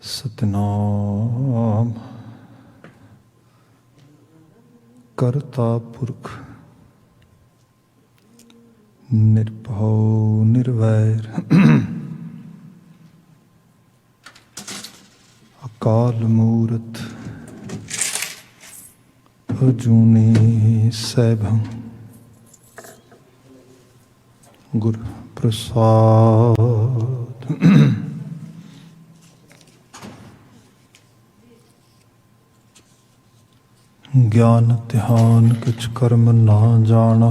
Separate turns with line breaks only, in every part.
ਸਤਿਨਾਮ ਕਰਤਾ ਪੁਰਖ ਨਿਰਭਉ ਨਿਰਵੈਰ ਅਕਾਲ ਮੂਰਤ ਅਜੂਨੀ ਸੈਭੰ ਗੁਰ ਪ੍ਰਸਾਦ। ਗਿਆਨ ਧਿਆਨ ਕਿਛ ਕਰਮ ਨਾ ਜਾਣਾ,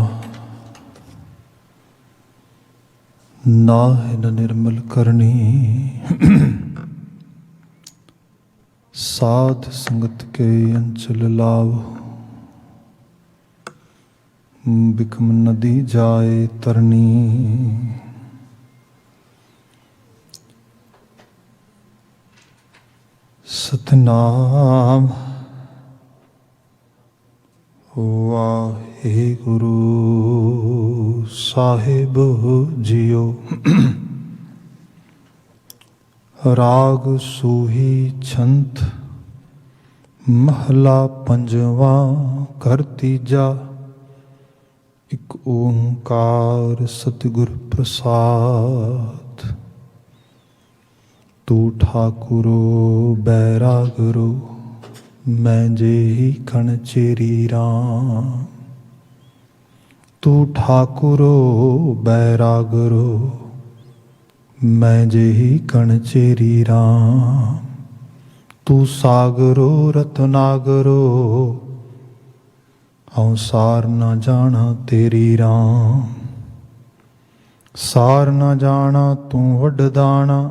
ਨਾਹਿ ਨਿਰਮਲ ਕਰਨੀ। ਸਾਧ ਸੰਗਤ ਕੇ ਅੰਚਲ ਲਾਵ, ਬਿਕਮ ਨਦੀ ਜਾਏ ਤਰਨੀ। ਸਤਿਨਾਮ ਵਾਹਿਗੁਰੂ ਸਾਹਿਬ ਜੀਓ। ਰਾਗ ਸੂਹੀ ਛੰਤ ਮਹਲਾ ਪੰਜਵਾਂ ਘਰ ਤੀਜਾ। ਇਕ ਓੰਕਾਰ ਸਤਿਗੁਰ ਪ੍ਰਸਾਦ। ਤੂੰ ਠਾਕੁਰੋ ਬੈਰਾਗਰੋ, ਮੈਂ ਜਿਹੀ ਕਣ ਚੇਰੀ ਰਾਮ। ਤੂੰ ਠਾਕੁਰੋ ਬੈਰਾਗਰੋ, ਮੈਂ ਜਿਹੀ ਕਣ ਚੇਰੀ ਰਾਮ। ਤੂੰ ਸਾਗਰੋ ਰਤਨਾਗਰੋ, ਹਉ ਸਾਰ ਨਾ ਜਾਣਾ ਤੇਰੀ ਰਾਮ। ਸਾਰ ਨਾ ਜਾਣਾ ਤੂੰ ਵੱਡਦਾਣਾ,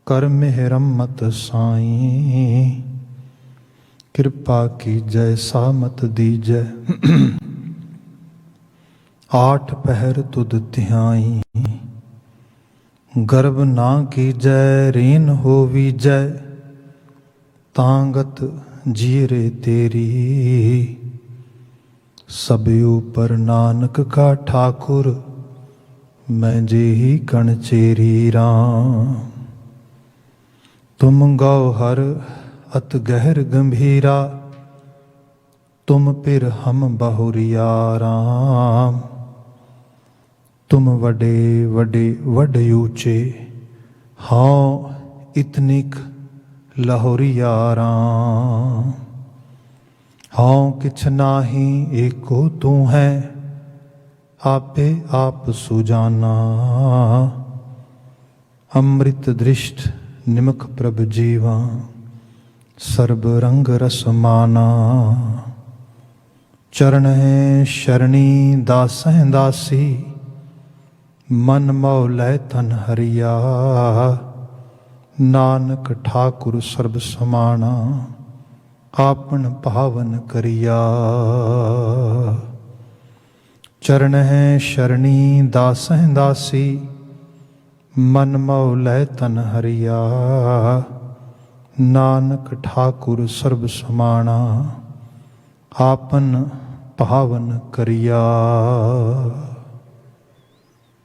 ਕਰ ਮਿਹਰਮਤ ਸਾਈਂ। ਕਿਰਪਾ ਕੀਜੈ ਸਾਮਤ ਦੀਜੈ, ਆਠ ਪਹਿਰ ਤੁਧ ਧਿਆਈ। ਗਰਭ ਨਾ ਕੀਜੈ ਰੀਨ ਹੋਵੀਜੈ, ਤਾਂਗਤ ਜੀਰੇ ਤੇਰੀ। ਸਭ ਉਪਰ ਨਾਨਕ ਕਾ ਠਾਕੁਰ, ਮੈਂ ਜਿਹੀ ਕਣ ਚੇਰੀ ਰਾਮ। ਤੁਮ ਗਉ ਹਰ ਅਤ ਗਹਿਰ ਗੰਭੀਰਾ, ਤੁਮ ਪਿਰ ਹਮ ਬਹੁਰੀਆ ਰਾਮ। ਤੁਮ ਵੱਡੇ ਵੱਡੇ ਵੱਡ ਊਚੇ, ਹਉ ਇਤਨਿਕ ਲਹੋਰੀਆ ਰਾਮ। ਹਉ ਕਿਛ ਨਾਹੀ ਏਕੋ ਤੂੰ ਹੈ, ਆਪੇ ਆਪ ਸੁਜਾਨਾ। ਅੰਮ੍ਰਿਤ ਦ੍ਰਿਸ਼ਟ ਨਿਮਖ ਪ੍ਰਭ ਜੀਵਾ, ਸਰਬ ਰੰਗ ਰਸ ਮਾਨਾ। ਚਰਨ ਹੈ ਸ਼ਰਣੀ ਦਾਸਹਿ ਦਾਸੀ, ਮਨ ਮਉ ਲੈ ਤਨ ਹਰਿਆ। ਨਾਨਕ ਠਾਕੁਰ ਸਰਬ ਸਮਾਣਾ, ਆਪਨ ਭਾਵਨ ਕਰਿਆ। ਚਰਨ ਹੈ ਸ਼ਰਣੀ ਦਾਸਹਿ ਦਾਸੀ, ਮਨ ਮਉ ਲੈ ਤਨ ਹਰਿਆ। ਨਾਨਕ ਠਾਕੁਰ ਸਰਬ ਸਮਾਣਾ, ਆਪਨ ਭਾਵਨ ਕਰਿਆ।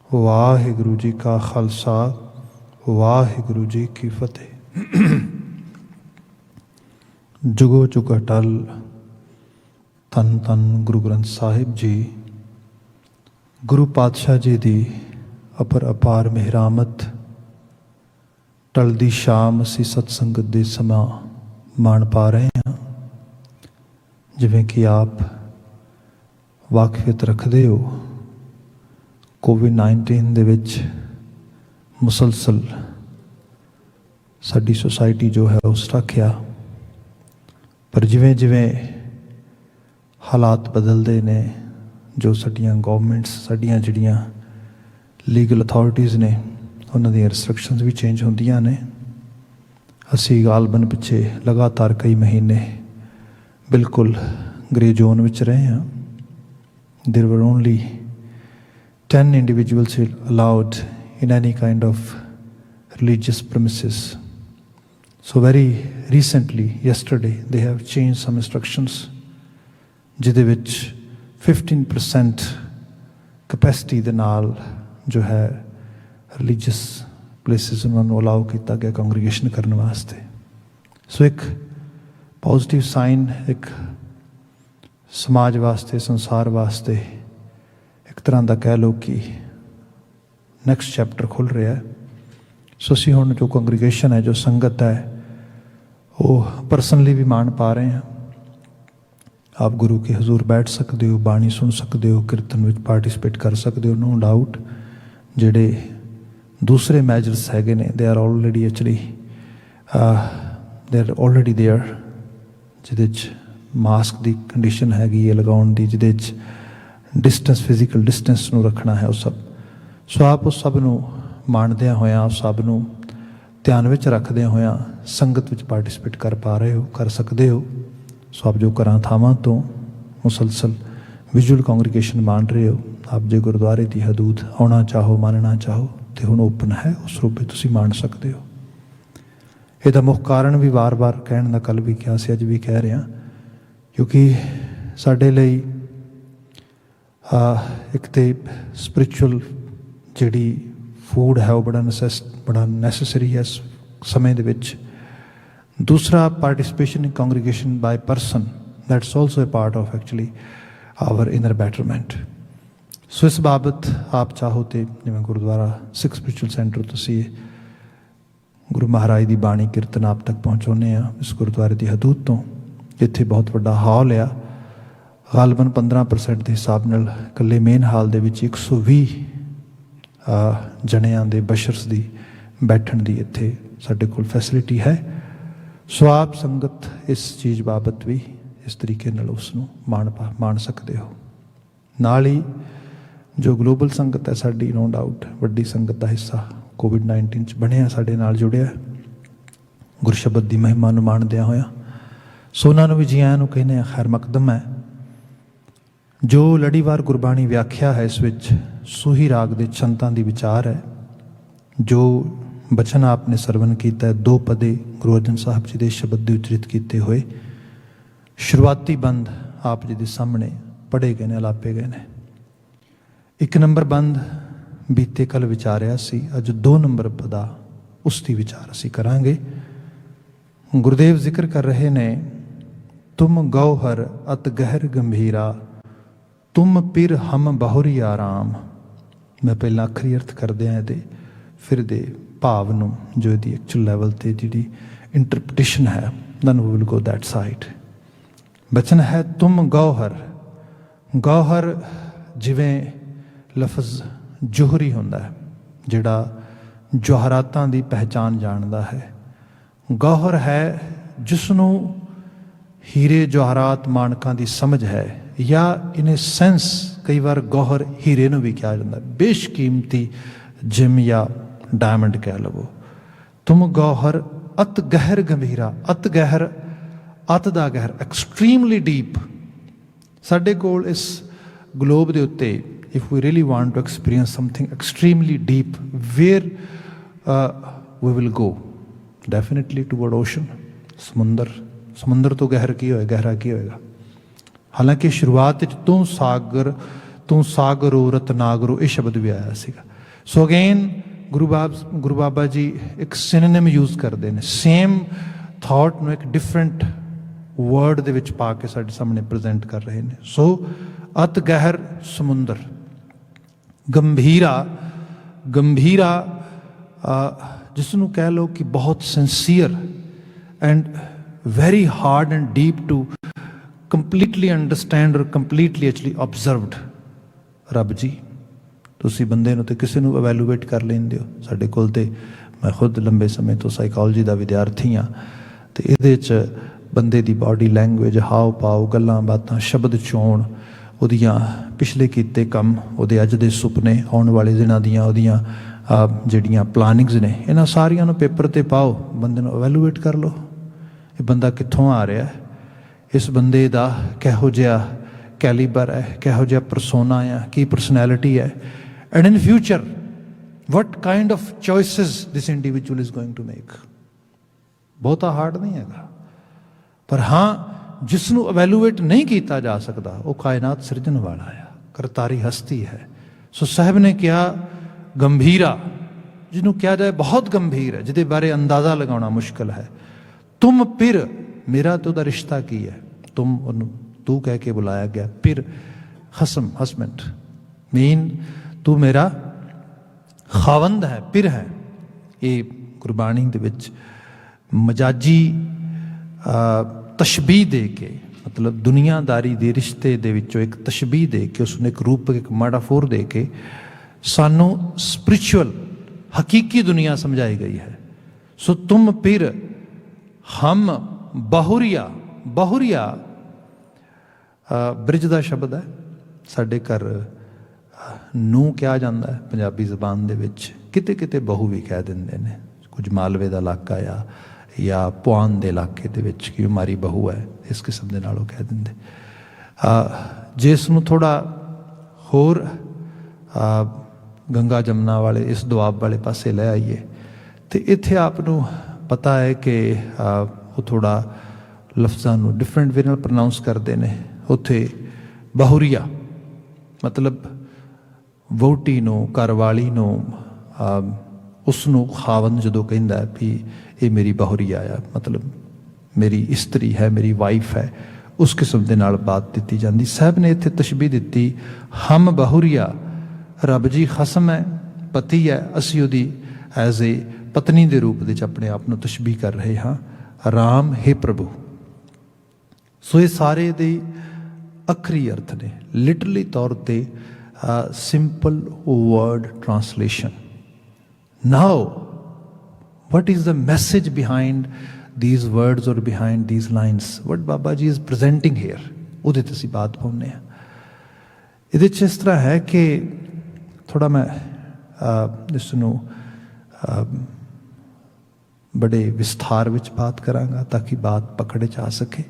ਵਾਹਿਗੁਰੂ ਜੀ ਕਾ ਖਾਲਸਾ, ਵਾਹਿਗੁਰੂ ਜੀ ਕੀ ਫਤਿਹ। ਜੁਗੋ ਜੁਗ ਅਟਲ ਧੰਨ ਧੰਨ ਗੁਰੂ ਗ੍ਰੰਥ ਸਾਹਿਬ ਜੀ। ਗੁਰੂ ਪਾਤਸ਼ਾਹ ਜੀ ਦੀ ਅਪਰ ਅਪਾਰ ਮਿਹਰਾਮਤ। ਢਲਦੀ ਸ਼ਾਮ ਅਸੀਂ ਸਤਸੰਗਤ ਦੇ ਸਮਾਂ ਮਾਣ ਪਾ ਰਹੇ ਹਾਂ। ਜਿਵੇਂ ਕਿ ਆਪ ਵਾਕਫੀਅਤ ਰੱਖਦੇ ਹੋ, ਕੋਵਿਡ-19 ਦੇ ਵਿੱਚ ਮੁਸਲਸਲ ਸਾਡੀ ਸੁਸਾਇਟੀ ਜੋ ਹੈ ਉਸ ਰੱਖਿਆ। ਪਰ ਜਿਵੇਂ ਜਿਵੇਂ ਹਾਲਾਤ ਬਦਲਦੇ ਨੇ, ਜੋ ਸਾਡੀਆਂ ਗੌਰਮੈਂਟਸ, ਸਾਡੀਆਂ ਜਿਹੜੀਆਂ ਲੀਗਲ ਅਥਾਰਟੀਜ਼ ਨੇ, ਉਹਨਾਂ ਦੀਆਂ ਰਿਸਟ੍ਰਿਕਸ਼ਨਸ ਵੀ ਚੇਂਜ ਹੁੰਦੀਆਂ ਨੇ। ਅਸੀਂ ਗਾਲਬਨ ਪਿੱਛੇ ਲਗਾਤਾਰ ਕਈ ਮਹੀਨੇ ਬਿਲਕੁਲ ਗ੍ਰੇ ਜ਼ੋਨ ਵਿੱਚ ਰਹੇ ਹਾਂ। ਦੇਰ ਵਰ only 10 individuals allowed in any kind of religious premises. So very recently, yesterday, they have changed some instructions, ਜਿਹਦੇ ਵਿੱਚ 15% ਕਪੈਸਿਟੀ ਦੇ ਨਾਲ ਜੋ ਹੈ ਰਿਲੀਜੀਅਸ प्लेसिस उन्होंने अलाउ किया गया कॉन्ग्रीगेशन करने वास्ते। सो एक पॉजिटिव साइन एक समाज वास्ते संसार वास्ते एक तरह का कह लो कि नैक्सट चैप्टर खुल रहा है। सो असी हुण जो कॉन्ग्रीगेशन है जो संगत है वो परसनली भी मान पा रहे हैं। आप गुरु के हजूर बैठ सकते हो, बाणी सुन सकते हो, कीर्तन में पार्टिसिपेट कर सकते हो, नो डाउट। जेडे दूसरे मैजर्स हैगे ने they are already actually they are already there, जिदे मास्क की कंडीशन हैगी है लगाउण दी, जिदे डिस्टेंस फिजिकल डिस्टेंस नूं रखना है, वो सब। सो आप उस सब नूं माणदियां होया, उस सब नूं ध्यान विच रखदियां होया संगत विच पार्टिसिपेट कर पा रहे हो, कर सकते हो। सो आप जो घरां थावां तो मुसलसल विजुअल कॉन्ग्रीगेशन मान रहे हो, आप जो गुरुद्वारे की हदूद आना चाहो मानना चाहो तो हुण ओपन है, उस रूप में तुसीं मान सकते हो। ਇਹਦਾ ਮੁੱਖ ਕਾਰਨ ਵੀ ਵਾਰ-ਵਾਰ ਕਹਿਣ ਦਾ ਕੱਲ੍ਹ ਵੀ ਕਿਹਾ ਸੀ, ਅੱਜ ਵੀ ਕਹਿ ਰਿਹਾ, ਕਿਉਂਕਿ ਸਾਡੇ ਲਈ ਇੱਕ ਤਾਂ ਸਪਿਰਿਚੁਅਲ ਜਿਹੜੀ ਫੂਡ ਹੈ ਉਹ ਬੜਾ ਨੈਸੈਸਰੀ ਹੈ ਇਸ ਸਮੇਂ ਦੇ ਵਿੱਚ। ਦੂਸਰਾ participation in congregation by person, that's also a part of actually our inner betterment. So ਇਸ ਬਾਬਤ ਆਪ ਚਾਹੋ ਤੇ ਜਿਵੇਂ ਗੁਰਦੁਆਰਾ ਸਿੱਖ ਸਪਿਰਿਚੁਅਲ ਸੈਂਟਰ ਤੁਸੀਂ गुरु महाराज की बाणी कीर्तन आप तक पहुँचाने इस गुरुद्वारे की हदूद तो, जिथे बहुत बड़ा हॉल आ, गालबन 15% के हिसाब नाल कल्ले मेन हाल दे विच 120 जणियां दे बशर्स की बैठण की इत्थे साडे कोल फैसिलिटी है। सो आप संगत इस चीज़ बाबत भी इस तरीके नाल उसनूं मान सकते हो। नाल ही जो ग्लोबल संगत है साडी, नो डाउट वड्डी संगत का हिस्सा कोविड-19 बनया साडे नाल जुड़िया गुरशबद की महिमा नूं माणदियां होया। सो उन्होंने भी जी आयां नूं कहने खैर मकदम है। जो लड़ीवार गुरबाणी व्याख्या है इस विच सूही राग के छंतां दी विचार है। जो बचन आपने सरवण किया है, दो पदे गुरु अर्जन साहब जी के शब्द दे उचरित किए हुए शुरुआती बंद आप जी के सामने पढ़े गए ने, अलापे गए ने। एक नंबर बंद बीते कल विचारिया सी, अज 2 नंबर पदा उसकी विचार असी करांगे। गुरुदेव जिक्र कर रहे ने, तुम गौहर अत गहर गंभीरा, तुम पिर हम बहुरी आराम। मैं पहला अखरी अर्थ कर दिया ये, फिर दे भाव नूं जो इहदी एक्चुअल लैवल ते जिहड़ी इंटरप्रटेशन है, then we will go that side. बचन है तुम गौहर। गौहर जिवें लफज जोहरी होंदा है, जिहड़ा जवाहरातां दी पहचान जानदा है। गौहर है जिसनों हीरे जवाहरात माणकां दी समझ है, या इन ए सेंस कई बार गौहर हीरे नूं भी कहा जाता है, बेशकीमती जिम या डायमंड कह लवो। तुम गौहर अत गहर गंभीरा, अत गहर अत दा गहर, एक्सट्रीमली डीप। साडे कोल इस ग्लोब दे उत्ते if we really want to experience something extremely deep, where we will go? Definitely toward ocean, समुंदर। समुंदर तो गहरा की होएगा। हालांकि शुरुआत तू सागरो रतनागरो ये शब्द भी आया सीगा। सो अगेन गुरु बाबा जी एक सिनोनिम यूज करते हैं, सेम थॉट में एक डिफरेंट वर्ड दे विच पा के साडे सामने प्रेजेंट कर रहे हैं। सो अत गहर समुंदर। गंभीरा, गंभीरा जिसनों कह लो कि बहुत sincere and very hard and deep to completely understand और कंप्लीटली एक्चुअली ऑब्जर्वड। रब जी तुसी बंदे नूं ते किसी नूं एवैलूएट कर लेंदे हो। साडे कोल ते मैं खुद लंबे समय तो साइकोलॉजी का विद्यार्थी हाँ, तो ये बंदे की बॉडी लैंगुएज, हाव भाव, गल्लां बातां, शब्द चोण, उहदियां पिछले कीते कम, उहदे अज दे सुपने, आउण वाले दिनां दियां उहदियां जिहड़ियां प्लानिंग्स ने, इन्हां सारियां नूं पेपर ते पाओ, बंदे नूं एवैलूएट कर लो। ये बंदा कित्थों आ रहा है, इस बंदे दा किहो जिहा कैलीबर है, किहो जिहा परसोना है, की परसनैलिटी है, and in future what kind of choices this individual is going to make. बहुता हार्ड नहीं हैगा, पर हाँ जिसनों एवैलूएट नहीं किया जा सकता वो कायनात सिरजन वाला है, करतारी हस्ती है। सो साहब ने कहा गंभीरा, ਜਿਹਨੂੰ ਕਿਹਾ ਜਾਏ ਬਹੁਤ ਗੰਭੀਰ ਹੈ, ਜਿਹਦੇ ਬਾਰੇ ਅੰਦਾਜ਼ਾ ਲਗਾਉਣਾ ਮੁਸ਼ਕਲ ਹੈ। ਤੁਮ ਪਿਰ, ਮੇਰਾ ਤੇ ਉਹਦਾ ਰਿਸ਼ਤਾ ਕੀ ਹੈ? ਤੁਮ, ਉਹਨੂੰ ਤੂੰ ਕਹਿ ਕੇ ਬੁਲਾਇਆ ਗਿਆ। ਪਿਰ ਖਸਮ, ਹਸਬੈਂਡ, ਮੀਨ ਤੂੰ ਮੇਰਾ ਖਾਵੰਦ ਹੈ, ਪਿਰ ਹੈ। ਇਹ ਗੁਰਬਾਣੀ ਦੇ ਵਿੱਚ ਮਜਾਜੀ ਤਸ਼ਬੀਹ ਦੇ ਕੇ, ਮਤਲਬ ਦੁਨੀਆਦਾਰੀ ਦੇ ਰਿਸ਼ਤੇ ਦੇ ਵਿੱਚੋਂ ਇੱਕ ਤਸ਼ਬੀਹ ਦੇ ਕੇ, ਉਸਨੂੰ ਇੱਕ ਰੂਪ, ਇੱਕ ਮੈਟਾਫੋਰ ਦੇ ਕੇ ਸਾਨੂੰ ਸਪਿਰਿਚੁਅਲ ਹਕੀਕੀ ਦੁਨੀਆ ਸਮਝਾਈ ਗਈ ਹੈ। ਸੋ ਤੁਮ ਪਿਰ ਹਮ ਬਹੁਰੀਆ, ਬਹੁਰੀਆ ਬ੍ਰਿਜ ਦਾ ਸ਼ਬਦ ਹੈ। ਸਾਡੇ ਘਰ ਨੂੰ ਕਿਹਾ ਜਾਂਦਾ ਹੈ ਪੰਜਾਬੀ ਜ਼ਬਾਨ ਦੇ ਵਿੱਚ, ਕਿਤੇ ਕਿਤੇ ਬਹੂ ਵੀ ਕਹਿ ਦਿੰਦੇ ਨੇ। ਕੁਝ ਮਾਲਵੇ ਦਾ ਇਲਾਕਾ ਆ ਜਾਂ ਪੁਆਨ ਦੇ ਇਲਾਕੇ ਦੇ ਵਿੱਚ ਕਿ ਮਾਰੀ ਬਹੂ ਹੈ, ਇਸ ਕਿਸਮ ਦੇ ਨਾਲ ਉਹ ਕਹਿ ਦਿੰਦੇ। ਜਿਸ ਨੂੰ ਥੋੜ੍ਹਾ ਹੋਰ ਗੰਗਾ ਜਮਨਾ ਵਾਲੇ ਇਸ ਦੁਆਬ ਵਾਲੇ ਪਾਸੇ ਲੈ ਆਈਏ ਤੇ ਇੱਥੇ ਆਪ ਨੂੰ ਪਤਾ ਹੈ ਕਿ ਉਹ ਥੋੜ੍ਹਾ ਲਫ਼ਜ਼ਾਂ ਨੂੰ ਡਿਫਰੈਂਟ ਵੇ ਨਾਲ ਪ੍ਰੋਨਾਊਂਸ ਕਰਦੇ ਨੇ। ਉੱਥੇ ਬਹੁਰੀਆ ਮਤਲਬ ਵਹੁਟੀ ਨੂੰ, ਘਰਵਾਲੀ ਨੂੰ, ਉਸ ਨੂੰ ਖਾਵੰਦ ਜਦੋਂ ਕਹਿੰਦਾ ਹੈ ਵੀ ਇਹ ਮੇਰੀ ਬਹੁਰੀਆ ਆ, ਮਤਲਬ ਮੇਰੀ ਇਸਤਰੀ ਹੈ, ਮੇਰੀ ਵਾਈਫ ਹੈ, ਉਸ ਕਿਸਮ ਦੇ ਨਾਲ ਬਾਤ ਦਿੱਤੀ ਜਾਂਦੀ। ਸਾਹਿਬ ਨੇ ਇੱਥੇ ਤਸ਼ਬੀਹ ਦਿੱਤੀ, ਹਮ ਬਹੁਰੀਆ, ਰੱਬ ਜੀ ਖਸਮ ਹੈ, ਪਤੀ ਹੈ, ਅਸੀਂ ਉਹਦੀ ਐਜ਼ ਏ ਪਤਨੀ ਦੇ ਰੂਪ ਵਿੱਚ ਆਪਣੇ ਆਪ ਨੂੰ ਤਸ਼ਬੀਹ ਕਰ ਰਹੇ ਹਾਂ। ਰਾਮ ਹੈ ਪ੍ਰਭੂ। ਸੋ ਇਹ ਸਾਰੇ ਦੇ ਅੱਖਰੀ ਅਰਥ ਨੇ, ਲਿਟਰਲੀ ਤੌਰ ਤੇ simple word translation. Now, what is the message behind these words or behind these lines? What Baba Ji is presenting here? ਉਹਦੇ ਤੇ ਅਸੀਂ ਬਾਤ ਪਾਉਂਦੇ ਹਾਂ। ਇਹਦੇ 'ਚ ਇਸ ਤਰ੍ਹਾਂ ਹੈ ਕਿ ਥੋੜ੍ਹਾ ਮੈਂ ਇਸ ਨੂੰ ਬੜੇ ਵਿਸਥਾਰ ਵਿੱਚ ਬਾਤ ਕਰਾਂਗਾ ਤਾਂ ਕਿ ਬਾਤ ਪਕੜ 'ਚ ਆ ਸਕੇ।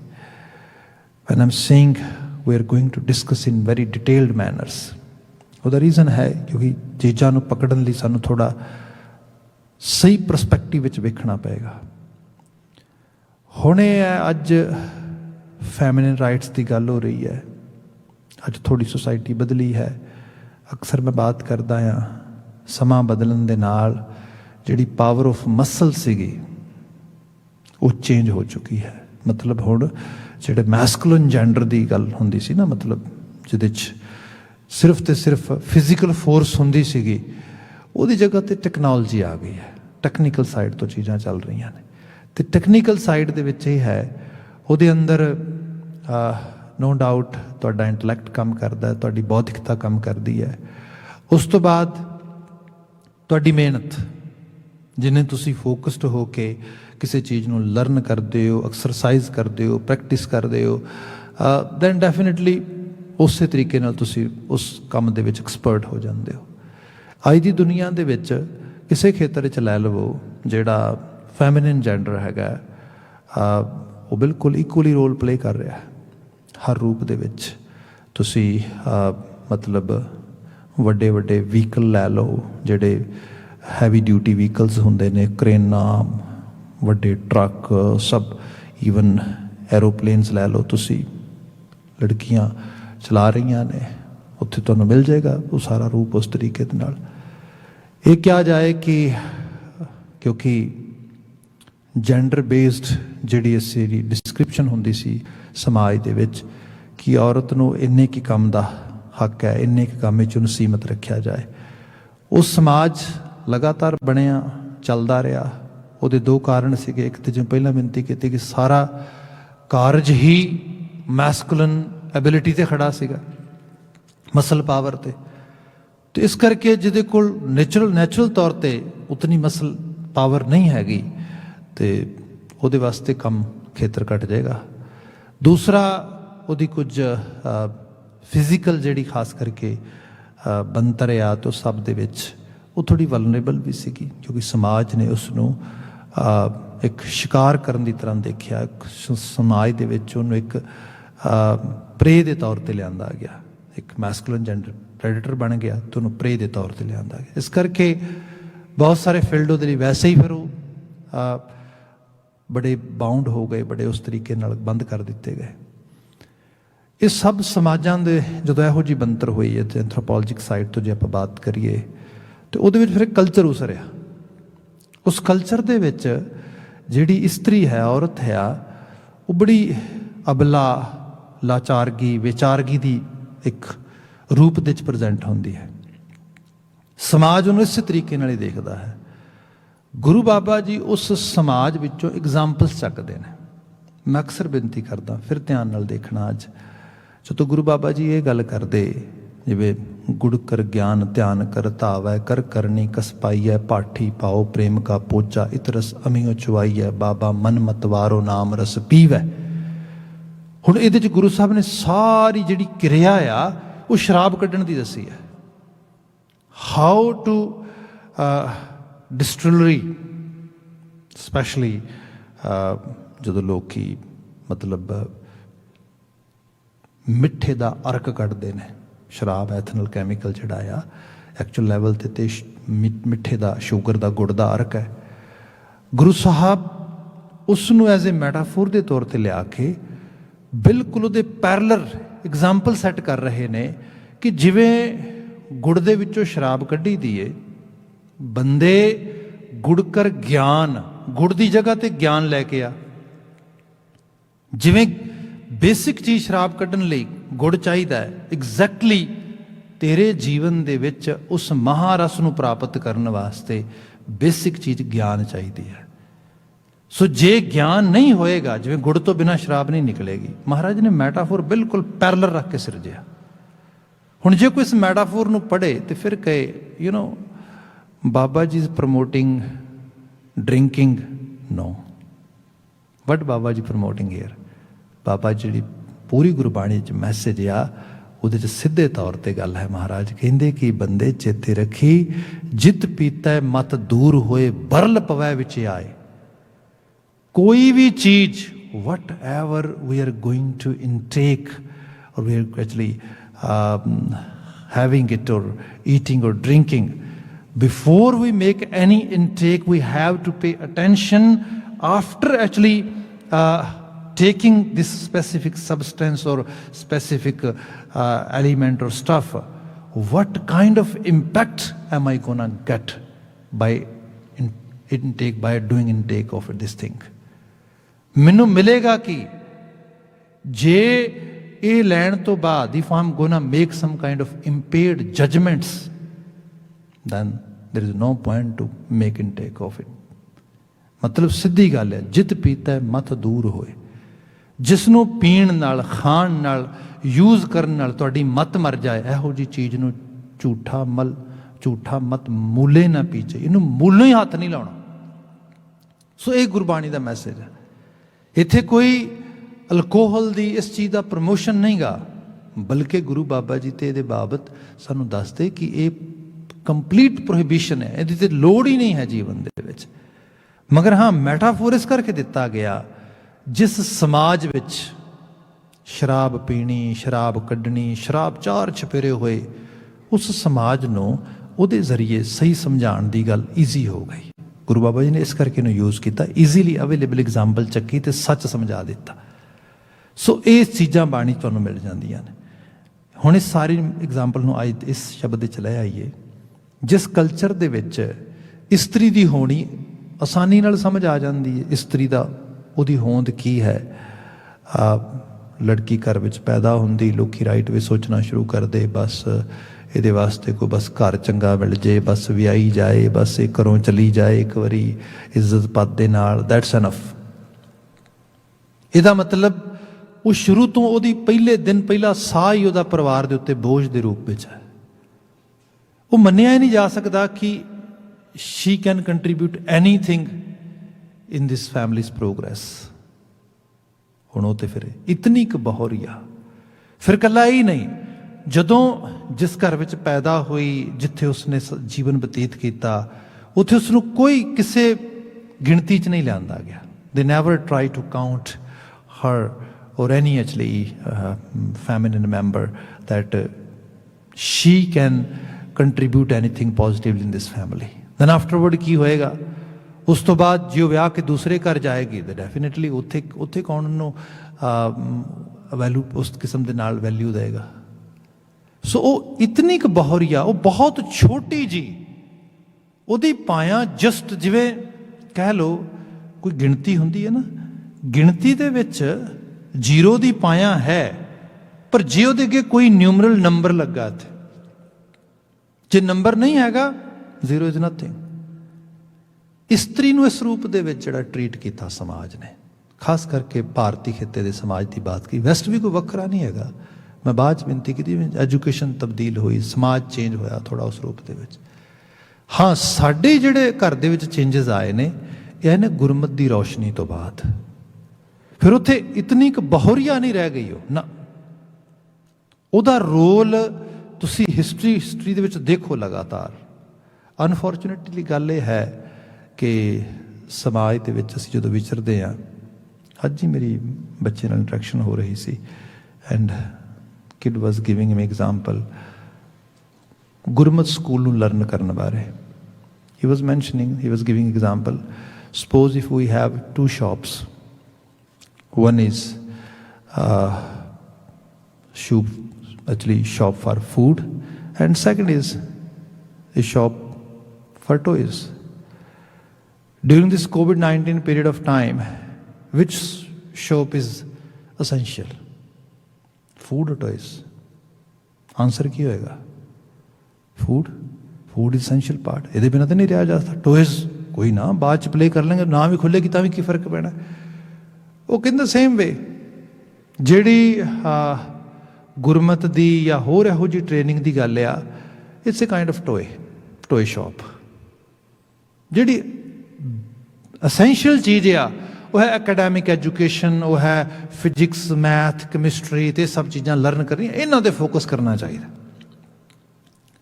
When I'm saying we are going to discuss in very detailed manners, ਉਹਦਾ ਰੀਜ਼ਨ ਹੈ ਕਿਉਂਕਿ ਚੀਜ਼ਾਂ ਨੂੰ ਪਕੜਨ ਲਈ ਸਾਨੂੰ ਥੋੜ੍ਹਾ ਸਹੀ ਪਰਸਪੈਕਟਿਵ ਵਿੱਚ ਵੇਖਣਾ ਪਏਗਾ। ਹੁਣ ਇਹ ਹੈ, ਅੱਜ ਫੈਮਿਨਿਨ ਰਾਈਟਸ ਦੀ ਗੱਲ ਹੋ ਰਹੀ ਹੈ, ਅੱਜ ਥੋੜ੍ਹੀ ਸੁਸਾਇਟੀ ਬਦਲੀ ਹੈ। ਅਕਸਰ ਮੈਂ ਬਾਤ ਕਰਦਾ ਹਾਂ, ਸਮਾਂ ਬਦਲਣ ਦੇ ਨਾਲ ਜਿਹੜੀ ਪਾਵਰ ਆਫ ਮਸਲ ਸੀਗੀ ਉਹ ਚੇਂਜ ਹੋ ਚੁੱਕੀ ਹੈ। ਮਤਲਬ ਹੁਣ ਜਿਹੜੇ ਮੈਸਕੂਲਨ ਜੈਂਡਰ ਦੀ ਗੱਲ ਹੁੰਦੀ ਸੀ ਨਾ, ਮਤਲਬ ਜਿਹਦੇ 'ਚ ਸਿਰਫ ਤੇ ਸਿਰਫ ਫਿਜ਼ੀਕਲ ਫੋਰਸ ਹੁੰਦੀ ਸੀਗੀ, ਉਹਦੀ ਜਗ੍ਹਾ 'ਤੇ ਟੈਕਨੋਲੋਜੀ ਆ ਗਈ ਹੈ। ਟੈਕਨੀਕਲ ਸਾਈਡ ਤੋਂ ਚੀਜ਼ਾਂ ਚੱਲ ਰਹੀਆਂ ਨੇ ਅਤੇ ਟੈਕਨੀਕਲ ਸਾਈਡ ਦੇ ਵਿੱਚ ਇਹ ਹੈ, ਉਹਦੇ ਅੰਦਰ ਨੋ ਡਾਊਟ ਤੁਹਾਡਾ ਇੰਟਲੈਕਟ ਕੰਮ ਕਰਦਾ, ਤੁਹਾਡੀ ਬੌਧਿਕਤਾ ਕੰਮ ਕਰਦੀ ਹੈ। ਉਸ ਤੋਂ ਬਾਅਦ ਤੁਹਾਡੀ ਮਿਹਨਤ, ਜਿੰਨੇ ਤੁਸੀਂ ਫੋਕਸਡ ਹੋ ਕੇ ਕਿਸੇ ਚੀਜ਼ ਨੂੰ ਲਰਨ ਕਰਦੇ ਹੋ, ਐਕਸਰਸਾਈਜ਼ ਕਰਦੇ ਹੋ, ਪ੍ਰੈਕਟਿਸ ਕਰਦੇ ਹੋ, ਦੈਨ ਡੈਫੀਨੇਟਲੀ ਉਸੇ ਤਰੀਕੇ ਨਾਲ ਤੁਸੀਂ ਉਸ ਕੰਮ ਦੇ ਵਿੱਚ ਐਕਸਪਰਟ ਹੋ ਜਾਂਦੇ ਹੋ। ਅੱਜ ਦੀ ਦੁਨੀਆ ਦੇ ਵਿੱਚ ਕਿਸੇ ਖੇਤਰ ਵਿੱਚ ਲੈ ਲਵੋ, ਜਿਹੜਾ ਫੈਮਿਨਿਨ ਜੈਂਡਰ ਹੈਗਾ ਉਹ ਬਿਲਕੁਲ ਇਕੁਅਲੀ ਰੋਲ ਪਲੇ ਕਰ ਰਿਹਾ ਹਰ ਰੂਪ ਦੇ ਵਿੱਚ। ਤੁਸੀਂ ਮਤਲਬ ਵੱਡੇ ਵੱਡੇ ਵਹੀਕਲ ਲੈ ਲਓ, ਜਿਹੜੇ ਹੈਵੀ ਡਿਊਟੀ ਵਹੀਕਲਸ ਹੁੰਦੇ ਨੇ, ਕਰੇਨਾਂ, ਵੱਡੇ ਟਰੱਕ, ਸਭ, ਈਵਨ ਐਰੋਪਲੇਨਸ ਲੈ ਲਓ, ਤੁਸੀਂ ਲੜਕੀਆਂ ਚਲਾ ਰਹੀਆਂ ਨੇ, ਉੱਥੇ ਤੁਹਾਨੂੰ ਮਿਲ ਜਾਏਗਾ ਉਹ ਸਾਰਾ ਰੂਪ ਉਸ ਤਰੀਕੇ ਦੇ ਨਾਲ। ਇਹ ਕਿਹਾ ਜਾਏ ਕਿ ਕਿਉਂਕਿ ਜੈਂਡਰ ਬੇਸਡ ਜਿਹੜੀ ਇਸ ਦੀ ਡਿਸਕ੍ਰਿਪਸ਼ਨ ਹੁੰਦੀ ਸੀ ਸਮਾਜ ਦੇ ਵਿੱਚ ਕਿ ਔਰਤ ਨੂੰ ਇੰਨੇ ਕੁ ਕੰਮ ਦਾ ਹੱਕ ਹੈ, ਇੰਨੇ ਕੁ ਕੰਮ ਵਿੱਚ ਉਹਨੂੰ ਸੀਮਤ ਰੱਖਿਆ ਜਾਏ, ਉਹ ਸਮਾਜ ਲਗਾਤਾਰ ਬਣਿਆ ਚੱਲਦਾ ਰਿਹਾ। ਉਹਦੇ ਦੋ ਕਾਰਨ ਸੀਗੇ। ਇੱਕ ਤਾਂ ਜਿਵੇਂ ਪਹਿਲਾਂ ਬੇਨਤੀ ਕੀਤੀ ਕਿ ਸਾਰਾ ਕਾਰਜ ਹੀ ਮੈਸਕੂਲਨ ਐਬਿਲਿਟੀ 'ਤੇ ਖੜਾ ਸੀਗਾ, ਮਸਲ ਪਾਵਰ 'ਤੇ। ਅਤੇ ਇਸ ਕਰਕੇ ਜਿਹਦੇ ਕੋਲ ਨੈਚੁਰਲ ਤੌਰ 'ਤੇ ਉਤਨੀ ਮਸਲ ਪਾਵਰ ਨਹੀਂ ਹੈਗੀ ਅਤੇ ਉਹਦੇ ਵਾਸਤੇ ਕੰਮ ਖੇਤਰ ਘੱਟ ਜਾਏਗਾ। ਦੂਸਰਾ, ਉਹਦੀ ਕੁਝ ਫਿਜ਼ੀਕਲ ਜਿਹੜੀ ਖਾਸ ਕਰਕੇ ਬਣਤਰ ਆ ਅਤੇ ਉਹ ਸਭ ਦੇ ਵਿੱਚ ਉਹ ਥੋੜ੍ਹੀ ਵਲਨਰੇਬਲ ਵੀ ਸੀਗੀ, ਕਿਉਂਕਿ ਸਮਾਜ ਨੇ ਉਸ ਨੂੰ ਇੱਕ ਸ਼ਿਕਾਰ ਕਰਨ ਦੀ ਤਰ੍ਹਾਂ ਦੇਖਿਆ। ਇੱਕ ਸਮਾਜ ਦੇ ਵਿੱਚ ਉਹਨੂੰ ਇੱਕ ਪ੍ਰੇ ਦੇ ਤੌਰ 'ਤੇ ਲਿਆਂਦਾ ਗਿਆ, ਇੱਕ ਮੈਸਕੂਲਨ ਜੈਂਡਰ ਪ੍ਰੈਡੇਟਰ ਬਣ ਗਿਆ ਅਤੇ ਉਹਨੂੰ ਪ੍ਰੇ ਦੇ ਤੌਰ 'ਤੇ ਲਿਆਂਦਾ ਗਿਆ। ਇਸ ਕਰਕੇ ਬਹੁਤ ਸਾਰੇ ਫੀਲਡ ਉਹਦੇ ਲਈ ਵੈਸੇ ਹੀ ਫਿਰ ਉਹ ਬੜੇ ਬਾਉਂਡ ਹੋ ਗਏ, ਬੜੇ ਉਸ ਤਰੀਕੇ ਨਾਲ ਬੰਦ ਕਰ ਦਿੱਤੇ ਗਏ। ਇਹ ਸਭ ਸਮਾਜਾਂ ਦੇ ਜਦੋਂ ਇਹੋ ਜਿਹੀ ਬਣਤਰ ਹੋਈ ਹੈ ਅਤੇ ਐਂਥਰੋਪੋਲੋਜਿਕ ਸਾਈਡ ਤੋਂ ਜੇ ਆਪਾਂ ਬਾਤ ਕਰੀਏ ਤਾਂ ਉਹਦੇ ਵਿੱਚ ਫਿਰ ਕਲਚਰ ਉਸਰਿਆ। उस कल्चर दे विच जिहड़ी इस्त्री है, औरत है, वो बड़ी अबला, लाचारगी, विचारगी दी एक रूप दे च प्रजेंट होंदी है। समाज उन्हें इस तरीके नाल ही देखदा है। गुरु बाबा जी उस समाज विचों एग्जाम्पल्स चकदे ने। मैं अक्सर बेनती करदा, फिर ध्यान नाल देखना, अज ਜਦੋਂ गुरु बाबा जी ये गल करते, जिवें गुड़ कर ज्ञान ध्यान कर धावै कर करनी कस पाईऐ पाठी पाओ प्रेम का पोचा इतरस अमीओ चुआईऐ बाबा मन मतवारो नाम रस पीवै। हुण इहदे च गुरु साहब ने सारी जिहड़ी किरिया आ वो शराब कड्ढण दी दसी है। हाउ टू डिस्टिलरी स्पैशली जदों लोग मतलब मिठे का अर्क कढ़ते हैं। शराब एथनल कैमिकल जिहड़ा आ एक्चुअल लैवल ते मिठे का शूगर का गुड़ का अर्क है। गुरु साहब उसनूं एज ए मैटाफोर के तौर पर लिया के बिल्कुल उहदे पैरलर एग्जाम्पल सैट कर रहे ने कि जिवें गुड़ दे विचों शराब कढ़ी दी है, बंदे गुड़ कर ज्ञान, गुड़ की जगह ते ज्ञान लैके आ। जिवें बेसिक चीज़ शराब कढ़न लई गुड़ चाहिदा है, एग्जैक्टली तेरे जीवन दे विच उस महारस नूं प्राप्त करन वास्ते बेसिक चीज़ ज्ञान चाहिदी है। सो जे ज्ञान नहीं होएगा, जिवें गुड़ तो बिना शराब नहीं निकलेगी। महाराज ने मैटाफोर बिल्कुल पैरलर रख के सिरजिया। हुण जे कोई इस मैटाफोर नूं पढ़े तो फिर कहे you know Baba ji is promoting drinking. No, what Baba ji promoting here? Baba ji पूरी गुरबाणी च मैसेज आ उहदे च सीधे तौर पर गल है। महाराज कहंदे कि बंदे चेते रखी जित पीता मत दूर होए बरल पवै विच आए। कोई भी चीज whatever we are going to intake और we are actually having it और ईटिंग और drinking, before we make any intake we have to pay attention after actually taking this specific substance or specific element or stuff, what kind of impact am I gonna get by intake, by doing intake of this thing? मैनू मिलेगा कि जे ये लैण तो बाद if I'm gonna make some kind of impaired judgments, then there is no point to make intake of it. मतलब सीधी गल है, जित पीता है मत दूर होए। जिसनों पीण नाल खाण नाल यूज़ करन नाल तुहाडी मत मर जाए, इहो जी चीज़ नूं झूठा मत मूले ना पीछे, इनू मूलों ही हाथ नहीं लाउणा। सो ये गुरबाणी का मैसेज है। इत्थे कोई अल्कोहल दी इस चीज़ का प्रमोशन नहीं गा, बल्कि गुरु बाबा जी ते इहदे बाबत सानू दसदे कि ये कंप्लीट प्रोहिबिशन है, इहदी ते लोड़ ही नहीं है जीवन दे विच। मगर हाँ, मैटाफोर इस करके दिता गया जिस समाज विच शराब पीनी, शराब कढ़नी, शराब चार छपेरे हुए, उस समाज नूं उहदे जरिए सही समझाउण दी गल ईजी हो गई। गुरु बाबा जी ने इस करके इहनूं यूज़ किया, ईजीली अवेलेबल एग्जाम्पल चक्की ते सच समझा दिता। सो ये चीज़ां बाणी तुहानूं मिल जांदियां ने। हुण इस सारी एग्जाम्पल नूं अज इस शब्द च ले आईए। जिस कल्चर दे विच इस्त्री दी होनी आसानी नाल समझ आ जाती है, इस्त्री दा ਉਹਦੀ ਹੋਂਦ ਕੀ है। लड़की घर विच पैदा होंदी, लोकी राइट वे सोचना शुरू करते, बस ये वास्ते कोई बस घर चंगा मिल जाए, बस विआही जाए, बस ये घरों चली जाए एक बारी इज्जत पद दे नाल, दैट्स एनफ। ਇਹਦਾ मतलब वो शुरू तो ਉਹਦੀ पहले दिन पहला ਸਾਹ ही ਉਹਦਾ परिवार ਦੇ ਉੱਤੇ बोझ ਦੇ रूप ਵਿੱਚ है। ਉਹ ਮੰਨਿਆ ਹੀ ਨਹੀਂ ਜਾ ਸਕਦਾ कि she can contribute anything in this family's progress। ਹੁਣ ਉਹ ਤੇ ਫਿਰ ਇਤਨੀ ਕੁ ਬਹੋਰੀ ਆ। ਫਿਰ ਕੱਲਾ ਹੀ ਨਹੀਂ, ਜਦੋਂ ਜਿਸ ਘਰ ਵਿੱਚ ਪੈਦਾ ਹੋਈ, ਜਿੱਥੇ ਉਸਨੇ ਜੀਵਨ ਬਤੀਤ ਕੀਤਾ, ਉੱਥੇ ਉਸਨੂੰ ਕੋਈ ਕਿਸੇ ਗਿਣਤੀ 'ਚ ਨਹੀਂ ਲਿਆਂਦਾ ਗਿਆ। they never try to count her or any actually feminine member that she can contribute anything positively in this family। then afterward ਕੀ ਹੋਏਗਾ? ਉਸ ਤੋਂ ਬਾਅਦ ਜੇ ਉਹ ਵਿਆਹ ਕੇ ਦੂਸਰੇ ਘਰ ਜਾਏਗੀ ਤਾਂ ਡੈਫੀਨੇਟਲੀ ਉੱਥੇ ਕੌਣ ਨੂੰ ਵੈਲਿਊ ਉਸ ਕਿਸਮ ਦੇ ਨਾਲ ਵੈਲਿਊ ਦੇਗਾ। ਸੋ ਉਹ ਇਤਨੀ ਕੁ ਬਹੋਰੀ ਆ, ਉਹ ਬਹੁਤ ਛੋਟੀ ਜੀ ਉਹਦੀ ਪਾਇਆ ਜਸਟ ਜਿਵੇਂ कह लो कोई गिणती हुंदी है ना, गिणती दे विच जीरो दी पाया है, पर जे उहदे अगे कोई न्यूमरल नंबर लगा इत्थे, जे नंबर नहीं हैगा जीरो इज नथिंग। इस्त्री नूं इस रूप दे विच जिहड़ा ट्रीट किया समाज ने, खास करके भारती खिते दे समाज की बात की, वैस्ट भी कोई वखरा नहीं हैगा। मैं बाद च बेनती की एजुकेशन तब्दील हुई, समाज चेंज होया थोड़ा उस रूप दे विच। हाँ, साडे जिहड़े घर दे विच चेंजिस आए ने, यह ने गुरमत दी रोशनी तो बाद। फिर उत्थे इतनी क बहुरिया नहीं रह गई हो ना, उहदा रोल तुसी हिस्टरी दे विच देखो लगातार। अनफॉर्चुनेटली गल ये है कि समाज दे विच असीं जदों विचरदे हां, अज ही मेरी बच्चे नाल इंटरैक्शन हो रही सी and kid was giving an example Gurmat school नूं लर्न करने बारे। He was mentioning, he was giving example, suppose if we have two shops, one is shop for food and second is a shop for toys. During this COVID-19 period of time, which shop is essential, food or toys? Answer ਕੀ ਹੋਏਗਾ? Food is essential part, ਇਹਦੇ ਬਿਨਾਂ ਤਾਂ ਨਹੀਂ ਰਿਹਾ ਜਾ ਸਕਦਾ। toys ਕੋਈ ਨਾ ਬਾਅਦ ਚ ਪਲੇ ਕਰ ਲਾਂਗੇ, ਨਾ ਵੀ ਖੁੱਲੇਗੀ ਤਾਂ ਵੀ ਕੀ ਫਰਕ ਪੈਣਾ। ਉਹ ਕਹਿੰਦਾ ਸੇਮ ਵੇ ਜਿਹੜੀ ਗੁਰਮਤ ਦੀ ਜਾਂ ਹੋਰ ਇਹੋ ਜਿਹੀ ਟ੍ਰੇਨਿੰਗ ਦੀ ਗੱਲ ਆ, ਇਟਸ ਏ ਕਾਈਂਡ ਆਫ ਟੋਏ ਸ਼ਾਪ। ਜਿਹੜੀ ਅਸੈਂਸ਼ੀਅਲ ਚੀਜ਼ ਆ ਉਹ ਹੈ ਐਕੈਡੈਮਿਕ ਐਜੂਕੇਸ਼ਨ, ਉਹ ਹੈ ਫਿਜ਼ਿਕਸ, ਮੈਥ, ਕੈਮਿਸਟਰੀ ਤੇ ਸਭ ਚੀਜ਼ਾਂ ਲਰਨ ਕਰਨੀਆਂ, ਇਹਨਾਂ ਤੇ ਫੋਕਸ ਕਰਨਾ ਚਾਹੀਦਾ।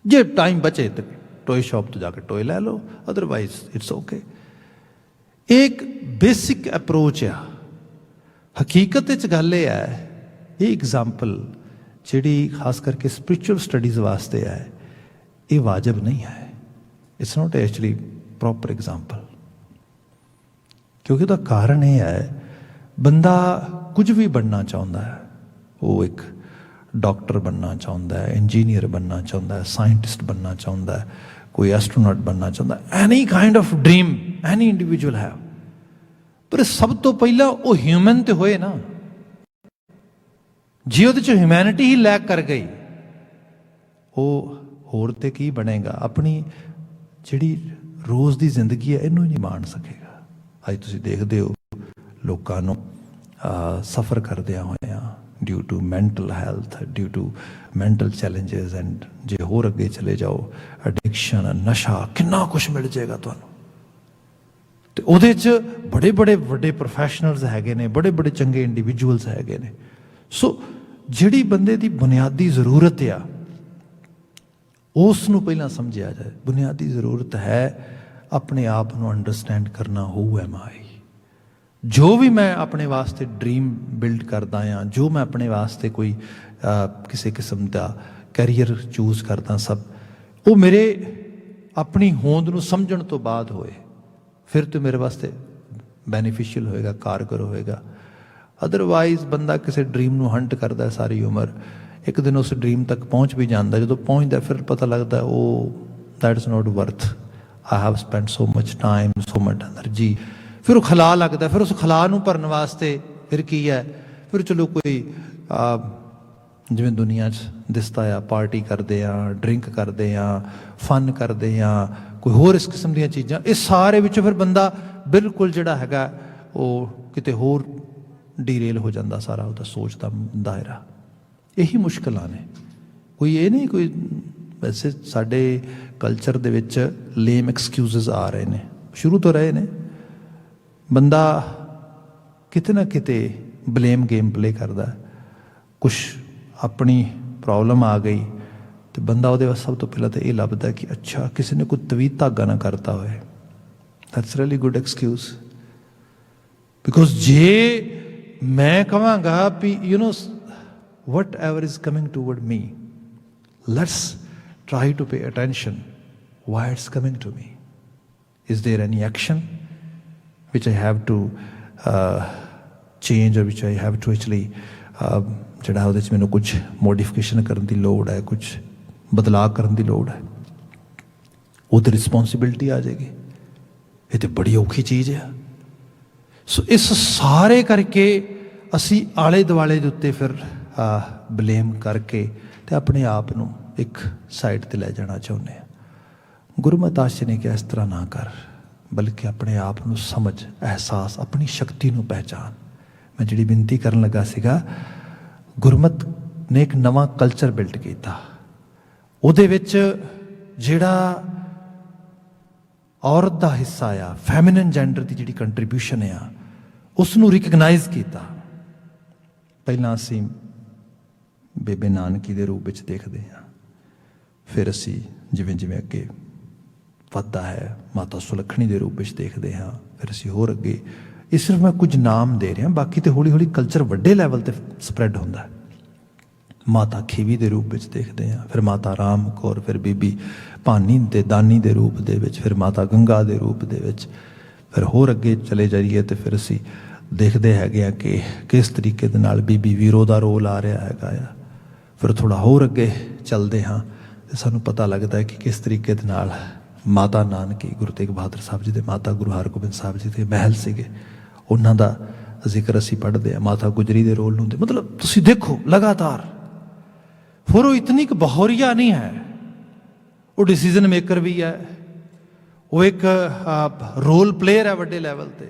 ਜੇ ਟਾਈਮ ਬਚੇ ਤਾਂ ਟੋਏ ਸ਼ਾਪ ਤੋਂ ਜਾ ਕੇ ਟੋਏ ਲੈ ਲਓ, ਅਦਰਵਾਈਜ਼ ਇਟਸ ਓਕੇ। ਇੱਕ ਬੇਸਿਕ ਅਪਰੋਚ ਆ। ਹਕੀਕਤ ਵਿੱਚ ਗੱਲ ਇਹ ਹੈ, ਇਹ ਐਗਜ਼ਾਮਪਲ ਜਿਹੜੀ ਖਾਸ ਕਰਕੇ ਸਪਿਰਿਚੁਅਲ ਸਟੱਡੀਜ਼ ਵਾਸਤੇ ਹੈ, ਇਹ ਵਾਜਬ ਨਹੀਂ ਹੈ। It's not actually proper example. ਕਿਉਂਕਿ ਉਹਦਾ ਕਾਰਨ ਇਹ ਹੈ, ਬੰਦਾ ਕੁਝ ਵੀ ਬਣਨਾ ਚਾਹੁੰਦਾ ਹੈ, ਉਹ ਇੱਕ ਡਾਕਟਰ ਬਣਨਾ ਚਾਹੁੰਦਾ ਹੈ, ਇੰਜੀਨੀਅਰ ਬਣਨਾ ਚਾਹੁੰਦਾ ਹੈ, ਸਾਇੰਟਿਸਟ ਬਣਨਾ ਚਾਹੁੰਦਾ ਹੈ, ਕੋਈ ਐਸਟਰੋਨੌਟ ਬਣਨਾ ਚਾਹੁੰਦਾ, any kind of dream any individual ਹੈ। ਪਰ ਸਭ ਤੋਂ ਪਹਿਲਾਂ ਉਹ ਹਿਊਮਨ ਤੇ ਹੋਏ ਨਾ। ਜੇ ਉਹਦੇ 'ਚ ਹਿਊਮੈਨਿਟੀ ਹੀ ਲੈਕ ਕਰ ਗਈ, ਉਹ ਹੋਰ ਤੇ ਕੀ ਬਣੇਗਾ? ਆਪਣੀ ਜਿਹੜੀ ਰੋਜ਼ ਦੀ ਜ਼ਿੰਦਗੀ ਹੈ ਇਹਨੂੰ ਹੀ ਨਹੀਂ ਮਾਣ ਸਕੇਗਾ। ਅੱਜ ਤੁਸੀਂ ਦੇਖਦੇ ਹੋ ਲੋਕਾਂ ਨੂੰ ਸਫਰ ਕਰਦਿਆਂ ਹੋਇਆਂ due to mental health, due to mental challenges, and ਜੇ ਹੋਰ ਅੱਗੇ ਚਲੇ ਜਾਓ ਐਡਿਕਸ਼ਨ, ਨਸ਼ਾ, ਕਿੰਨਾ ਕੁਛ ਮਿਲ ਜਾਏਗਾ ਤੁਹਾਨੂੰ। ਤੇ ਉਹਦੇ 'ਚ ਬੜੇ ਬੜੇ ਵੱਡੇ ਪ੍ਰੋਫੈਸ਼ਨਲਸ ਹੈਗੇ ਨੇ, ਬੜੇ ਬੜੇ ਚੰਗੇ ਇੰਡੀਵਿਜੂਅਲਸ ਹੈਗੇ ਨੇ। ਸੋ ਜਿਹੜੀ ਬੰਦੇ ਦੀ ਬੁਨਿਆਦੀ ਜ਼ਰੂਰਤ ਆ, ਉਸ ਨੂੰ ਪਹਿਲਾਂ ਸਮਝਿਆ ਜਾਏ। ਬੁਨਿਆਦੀ ਜ਼ਰੂਰਤ ਹੈ ਆਪਣੇ ਆਪ ਨੂੰ ਅੰਡਰਸਟੈਂਡ ਕਰਨਾ। ਹੂ ਐਮ ਆਈ? ਜੋ ਵੀ ਮੈਂ ਆਪਣੇ ਵਾਸਤੇ ਡ੍ਰੀਮ ਬਿਲਡ ਕਰਦਾ ਹਾਂ, ਜੋ ਮੈਂ ਆਪਣੇ ਵਾਸਤੇ ਕੋਈ ਕਿਸੇ ਕਿਸਮ ਦਾ ਕੈਰੀਅਰ ਚੂਜ਼ ਕਰਦਾ, ਸਭ ਉਹ ਮੇਰੇ ਆਪਣੀ ਹੋਂਦ ਨੂੰ ਸਮਝਣ ਤੋਂ ਬਾਅਦ ਹੋਏ, ਫਿਰ ਤਾਂ ਮੇਰੇ ਵਾਸਤੇ ਬੈਨੀਫੀਸ਼ੀਅਲ ਹੋਏਗਾ, ਕਾਰਗਰ ਹੋਏਗਾ। ਅਦਰਵਾਈਜ਼ ਬੰਦਾ ਕਿਸੇ ਡ੍ਰੀਮ ਨੂੰ ਹੰਟ ਕਰਦਾ ਸਾਰੀ ਉਮਰ, ਇੱਕ ਦਿਨ ਉਸ ਡ੍ਰੀਮ ਤੱਕ ਪਹੁੰਚ ਵੀ ਜਾਂਦਾ, ਜਦੋਂ ਪਹੁੰਚਦਾ ਫਿਰ ਪਤਾ ਲੱਗਦਾ ਉਹ that is not worth, I have spend so much time, so much energy. ਫਿਰ ਉਹ ਖਲਾ ਲੱਗਦਾ, ਫਿਰ ਉਸ ਖਲਾ ਨੂੰ ਭਰਨ ਵਾਸਤੇ ਫਿਰ ਕੀ ਹੈ, ਫਿਰ ਚਲੋ ਕੋਈ ਜਿਵੇਂ ਦੁਨੀਆ 'ਚ ਦਿਸਦਾ ਆ, ਪਾਰਟੀ ਕਰਦੇ ਆ, ਡਰਿੰਕ ਕਰਦੇ ਆ, ਫਨ ਕਰਦੇ ਆ, ਕੋਈ ਹੋਰ ਇਸ ਕਿਸਮ ਦੀਆਂ ਚੀਜ਼ਾਂ। ਇਹ ਸਾਰੇ ਵਿੱਚੋਂ ਫਿਰ ਬੰਦਾ ਬਿਲਕੁਲ ਜਿਹੜਾ ਹੈਗਾ ਉਹ ਕਿਤੇ ਹੋਰ ਡੀਰੇਲ ਹੋ ਜਾਂਦਾ, ਸਾਰਾ ਉਹਦਾ ਸੋਚ ਦਾ ਦਾਇਰਾ। ਇਹੀ ਮੁਸ਼ਕਿਲਾਂ ਨੇ, ਕੋਈ ਇਹ ਨਹੀਂ। ਕੋਈ ਵੈਸੇ ਸਾਡੇ ਕਲਚਰ ਦੇ ਵਿੱਚ ਲੇਮ ਐਕਸਕਿਊਜ਼ਸ ਆ ਰਹੇ ਨੇ, ਸ਼ੁਰੂ ਤੋਂ ਰਹੇ ਨੇ। ਬੰਦਾ ਕਿਤੇ ਨਾ ਕਿਤੇ ਬਲੇਮ ਗੇਮ ਪਲੇ ਕਰਦਾ। ਕੁਛ ਆਪਣੀ ਪ੍ਰੋਬਲਮ ਆ ਗਈ ਤੇ ਬੰਦਾ ਉਹਦੇ ਵਾਸਤੇ ਸਭ ਤੋਂ ਪਹਿਲਾਂ ਤਾਂ ਇਹ ਲੱਭਦਾ ਕਿ ਅੱਛਾ ਕਿਸੇ ਨੇ ਕੋਈ ਤਵੀਤ ਧਾਗਾ ਨਾ ਕਰਤਾ ਹੋਏ। That's really good excuse. Because ਜੇ ਮੈਂ ਕਹਾਂਗਾ ਵੀ you know whatever is coming toward me, let's try to pay attention why it's coming to me. Is there any action which I have to change or which I have to actually ਜਿਹੜਾ ਉਹਦੇ 'ਚ ਮੈਨੂੰ ਕੁਛ modification ਕਰਨ ਦੀ ਲੋੜ ਹੈ, ਕੁਛ ਬਦਲਾਅ ਕਰਨ ਦੀ ਲੋੜ ਹੈ, ਉਹਦੀ ਰਿਸਪੋਂਸਿਬਿਲਿਟੀ ਆ ਜਾਏਗੀ। ये तो बड़ी औखी चीज़ है। सो इस सारे करके असी आले दुआले दे उत्ते फिर बलेम करके ते अपने आप नूं एक साइड ते लै जाना चाहुंदे आ। गुरमत आश ने कहा इस तरह ना कर, बल्कि अपने आप नूं समझ, एहसास, अपनी शक्ति नूं पहचान। मैं जिहड़ी बिनती करन लगा सीगा, गुरमत ने एक नवां कल्चर बिल्ड किया, उहदे विच जिहड़ा औरत का हिस्सा आ, फैमिनन जेंडर की जिहड़ी कंट्रीब्यूशन आ, उसनूं रिकगनाइज किया। पहलां असीं बेबे नानकी दे रूप विच देखदे हां, फिर असीं जिवें जिवें अगे वधदा है माता सुलखणी के रूप में देखते हाँ, फिर असीं होर अगे, ये सिर्फ मैं कुछ नाम दे रहा, बाकी तो हौली हौली कल्चर वड्डे लैवल ते स्प्रैड होंदा है। माता खीवी के रूप में देखते हैं, फिर माता राम कौर, फिर बीबी भानी ते दानी के रूप दे विच, फिर माता गंगा के रूप दे विच, फिर होर अगे चले जाइए तो फिर असीं देखते हैं कि किस तरीके दे नाल बीबी वीरो का रोल आ रहा है। फिर थोड़ा होर अगे चलते हाँ तो सानूं पता लगता है कि किस तरीके दे नाल माता नानकी, गुरु तेग बहादुर साहब जी के माता गुरु हरगोबिंद साहब जी के महल सीगे, उन्हां दा जिक्र असीं पढ़ते हैं। माता गुजरी के रोल नूं मतलब तुसीं देखो लगातार। फिर वो इतनी क बहौरिया नहीं है, वो डिसीजन मेकर भी है, वो एक रोल प्लेयर है वड्डे लैवल ते,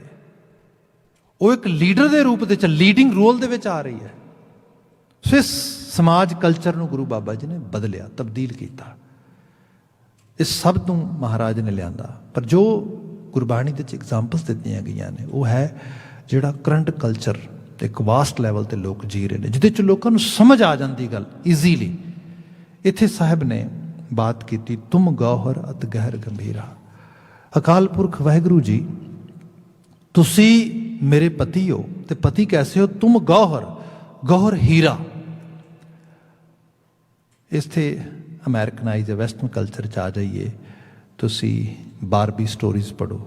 वो एक लीडर के रूप दे लीडिंग रोल दे विच आ रही है। सो इस समाज कल्चर नूं गुरु बाबा जी ने बदलिया, तब्दील किया। इस सब तू महाराज ने लिया, पर जो गुरबाणी के एग्जाम्पल्स दित्तियां गई ने वो है जिहड़ा करंट कल्चर एक वास्ट लैवल ते लोग जी रहे हैं, जिहदे च लोगों को समझ आ जाती गल ईजीली। इत्थे साहब ने बात की तुम गौहर अत गहर गंभीरा। अकाल पुरख वाहिगुरू जी, तुसी मेरे पति हो, ते पति कैसे हो? तुम गौहर, गौहर हीरा। इत्थे अमेरिकनाइज वैसटर्न कल्चर च आ जाइए, तुसी बारबी स्टोरीज पढ़ो,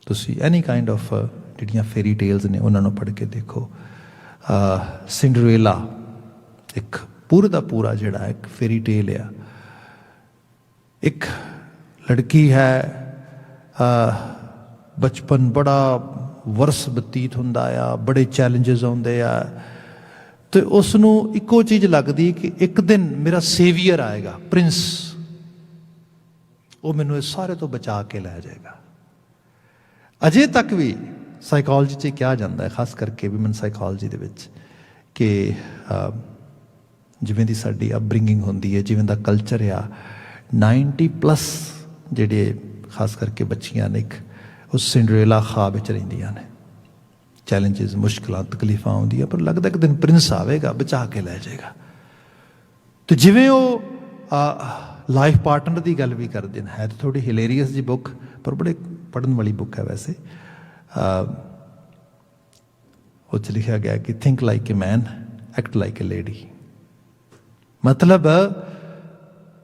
तुसी एनी काइंड ऑफ जिहड़ियां फेरी टेल्स ने उन्होंने पढ़ के देखो। सिंड्रेला एक पूरा का पूरा जिहड़ा एक फेरी टेल आ। एक लड़की है, बचपन बड़ा वर्स बतीत हुंदा आ, बड़े चैलेंजेस आउंदे आ, तो उसनों इको चीज़ लगती कि एक दिन मेरा सेवियर आएगा, प्रिंस, वो मैनू इस सारे तो बचा के लै जाएगा। अजे तक भी साइकोलॉजी च कहा जाता है, खास करके विमन साइकोलॉजी दे विच, कि जिवें दी साडी अपब्रिंगिंग होंदी है, जिवें दा कल्चर आ, 90+ जिहड़े खास करके बच्चियां ने उस सिंड्रेला ख्वाब विच रहिंदियां ने। चैलेंजेस, मुश्किल, तकलीफा आउंदियां, पर लगता एक दिन प्रिंस आवेगा, बचा के लै जाएगा। तो जिवें वो लाइफ पार्टनर की गल भी करते हैं, तो थोड़ी हिलेरीयस जी बुक, पर बड़े पढ़न वाली बुक है वैसे। उस लिखा गया कि think like a man, act like a lady. मतलब